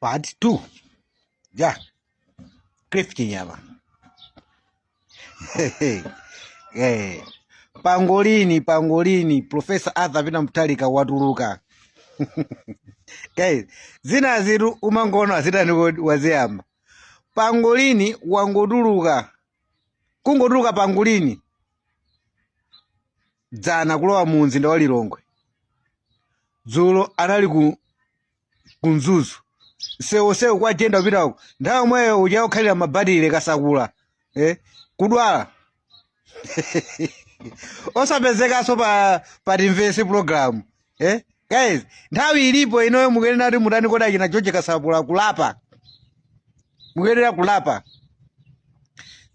Part 2. Ja. Cliff Chinyama. Pangolini, Professor Arthur Peter Mutharika watuluka. Guys, zina ziru umangono zitani wazeyamba. Pangolini wangoduluka. Kungoduluka Pangolini. Dzana kulowa mu mzinda wa Lilongwe. Dzulo anali kunzuzu. Sewo kwa tenda upita uko. Ndawo mweyo uja ukhalira mabadile kasakula. Kudwala. Osapezeka so pa invest program. Guys, nthawi ilipo inoyo mukenera kuti mutani koda china George Kasapula kulapa. Mukenera kulapa.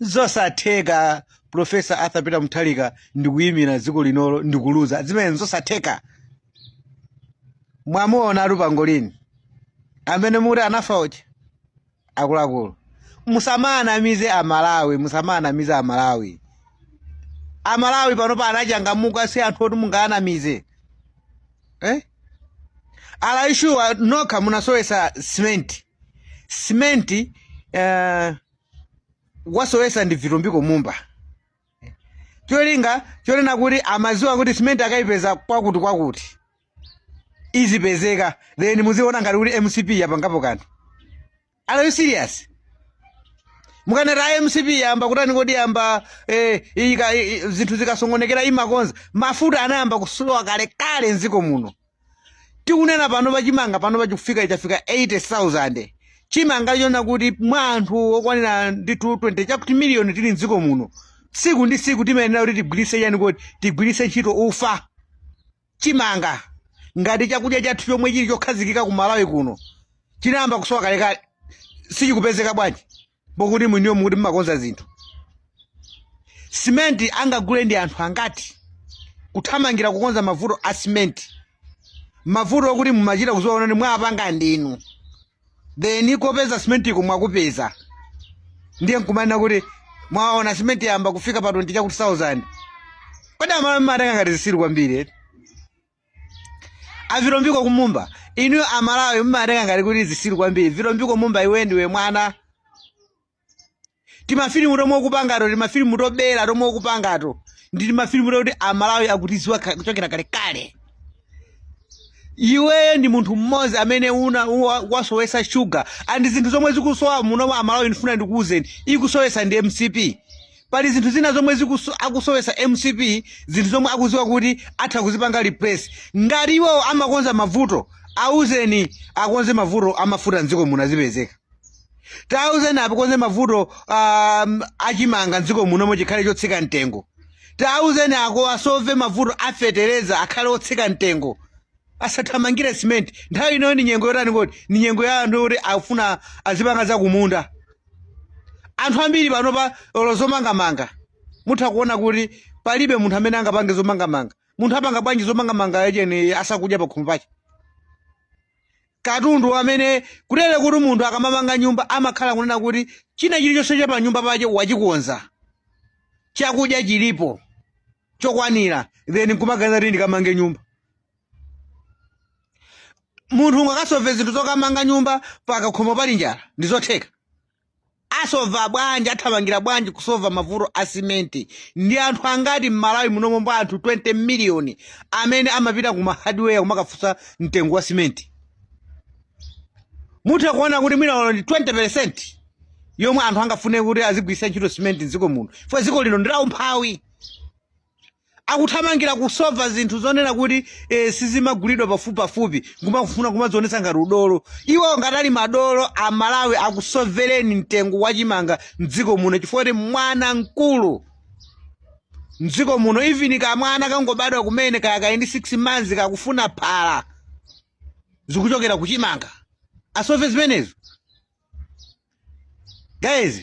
Zosatheka Professor Arthur Peter Mutharika ndikuyimira dziko linolo ndikuluza. Zimene zosatheka. Mwamuona ali Pangolini. Amene muri anafa uchi. Akuluakulu. Musamanamize Amalawi. Amalawi panopa anachangamuka si anthu oti mungaanamize. Ala issue nokha munasowesa cement wasowesa ndi Vitumbiko Mumba. Cholinga kuti amaziwa kuti cement akaipeza kwakuti izipezeka then muziona ngati kuti MCP yapangapo kanthu. Are you serious? Mukanera MCP yamba kutani kodi yamba zinthu zikasongonekera imakonza mafuta anayamba kusowa kale nziko muno. Tikunena pano pachimanga pano pachikufika ichafika 80,000. Chimanga chona kuti mwa anthu okwanira ndi 220 chakuti million tili nziko muno. Siku ndi siku timayenera kuti tigwirise yani kuti tigwirise ntchito ufa. Chimanga ngati chakudya chathu chomwe chili chokhazikika ku Malawi kuno. Chinayamba kusowa kale sichikupezeka bwanji. Bokuti mwiniyo mukuti mmakonza zinthu. Cement angagule ndi anthu angati kuthamangira kukonza mavuto a cement. Mavuto okuti mumachita kuzoona ni mwapanga ndinu. Then kopeza cement iko mwakupeza. Ndiye nkumanena kuti mwaona cement yamba kufika pa 20 chakuti 1000. Kodi amatenga ngati zisiri kwambiri. Vitumbiko Mumba. Inu Amalawi mmatenga ngati kuti zisiri kwambiri. Vitumbiko Mumba iwe ndiwe mwana. Timafilimu tomwe okupangato, timafilimu tobera tomwe okupangato. Ndi timafilimu toti Amalawi akutiziwa kuchokera kale. Iwe ndi munthu mmodzi amene wasowesa sugar. Andi zinthu zomwe zikusowa muno Amalawi ndifuna ndikuuzeni. Ikusowesa ndi MCP. Pali zinthu zina zomwe akusowesa MCP, zinthu zomwe akuziwa kuti atha kuzipanga replace. Ngati iwo amakonza mavuto, auzeni akonze mavuto amafuta nziko muno azipezeka. Tauzeni akonze mavuto achimanga nziko muno mochikhale chotsika mtengo. Tauzeni asove mavuto afetereza akhale otsika mtengo. Asathamangire cement. Nthawi ino ni nyengo yotani kodi? Ni nyengo ya anthu oti afuna azipanga za kumunda. Anthu ambiri panopa zomangamanga. Mutha kuona kuti palibe munthu amene angapange zomangamanga. Munthu apanga bwanji zomangamanga yacheni asakudya pa khomo pake. Katundu amene kutele kuti munthu akamamanga nyumba amakhala kunena kuti china chilichonse cha pa nyumba pake wachikonza. Chakudya chilipo chokwanira then nkumaganiza kuti ndikamange nyumba. Munthu ngakasove zinthu zokamanga nyumba paka khomo pali njala ndizotheka. Asova bwanji athamangira bwanji kusova mavuto a cement. Ndi anthu angati Malawi munomo mwa anthu 20 million amene amapita kuma hardware kumakafusa mtengo wa cement. Mutha kuona kuti mwina ndi 20% yomwe anthu angafune kuti azigwisa ntchito cement nziko muno. Fwe ziko lino ndira umphawi. Akuthamangira kusova zinthu zonena kuti sizimagulidwa pafupi ngumafuna kumazionesa ngati udolo. Iwo ngatali madolo Amalawi akusovereni mtengo wachimanga mdziko muno chifukwa mwana mkulu mdziko muno even kamwana kangobadwa kumene kaya ndi 6 months kakufuna phala zikuchokera kuchimanga. Asove zimenezo. Guys,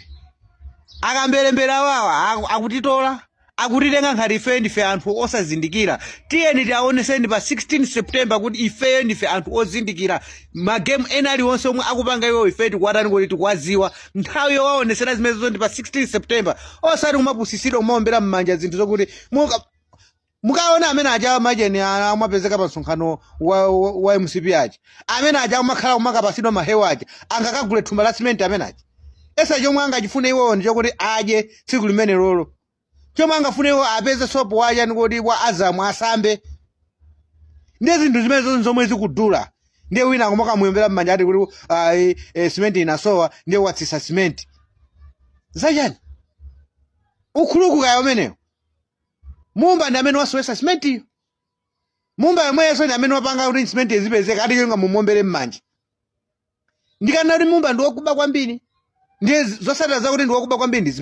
akambelembera wawa akutitola akutitenga ngati ife ndife anthu osazindikira. Tiyeni tiaoneseni pa 16 September kuti ife ndife anthu ozindikira. Magame ena aliwonse omwe akupanga iwo ife tikuwatani kuti tikwaziwa. Nthawi yowaonesera zimenezo ndi pa 16 September. Osati kumapusisira umaombera mmanja zinthu zokuti mukaona amene aja majeni amapezeka pa msonkhano wa MCP aja amene aja amakhala kumakapasidwa mahewa aja angakagule thumba la cement amene aja esa chomwe angachifune iwo ndi chokuti aje tsiku limene lolo chomwe angafune iwo apeze sopo waja ndikuti wa Azamu asambe ndi zinthu zimene zomwe zikudula ndiye wina akomaka muyembera m'manja ati kuti cement inasowa ndiye watsisa cement zachani ukhuluku kaya umenewo Mumba ndi amene wasowesa cement iyo Mumba yomweso ndi amene wapanga kuti cement izipezeka ati chonga mumuombere m'manja ndikana kuti Mumba ndi wokuba kwambiri ndiye zosatira zakuti ndi wokuba kwambiri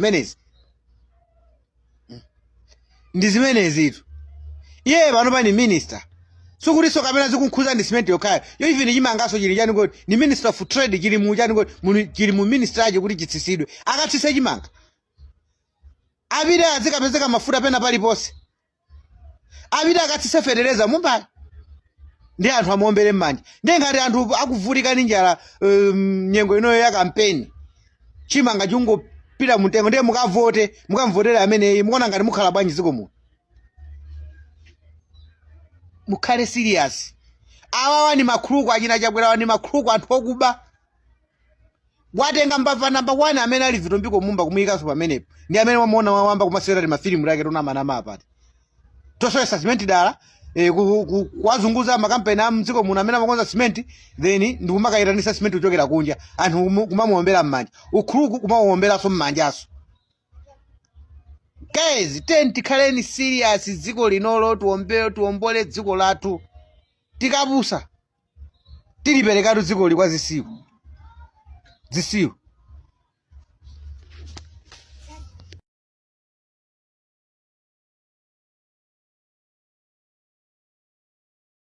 ndi zimenezitu iye pano pani minister sukuti so kamene zikunkhuza ndi cement yokhayo yo even chimangaso chili chani kuti ni minister of trade chili mu chani kuti chili mu minister aje kuti chitsitsidwe akatsise chimanga abide azikapezeka mafuta pena paliponse abide akatsise fereleza Mumba ndi anthu amuombere m'manja ndiye ngati anthu akuvutika ndi njala nyengo inoyo ya kampeni chimanga chingopita mtengo ndiye mukamvotera ameneyi mukuona ngati mukhala bwanji ziko muno mukhale serious awawa ni makhuluku achina chabwerawa ni makhuluku anthu okuba watenga mbava number 1 amene ali Vitombiko Mumba kumuyikaso pamenepo ndi amene wamuona wawamba kumasewera mafilimu lake tonamanama apati tosowesa cement dala kuwazunguza makampeni a mdziko muno amene amakonza cement then ndikumakayitanisa cement kuchokera kunja anthu kumamuombera m'manja ukhuluku kumamuomberanso m'manjaso guys tikhaleni serious dziko linolo tuombole dziko lathu tikapusa tiliperekatu dziko likwa zisiwo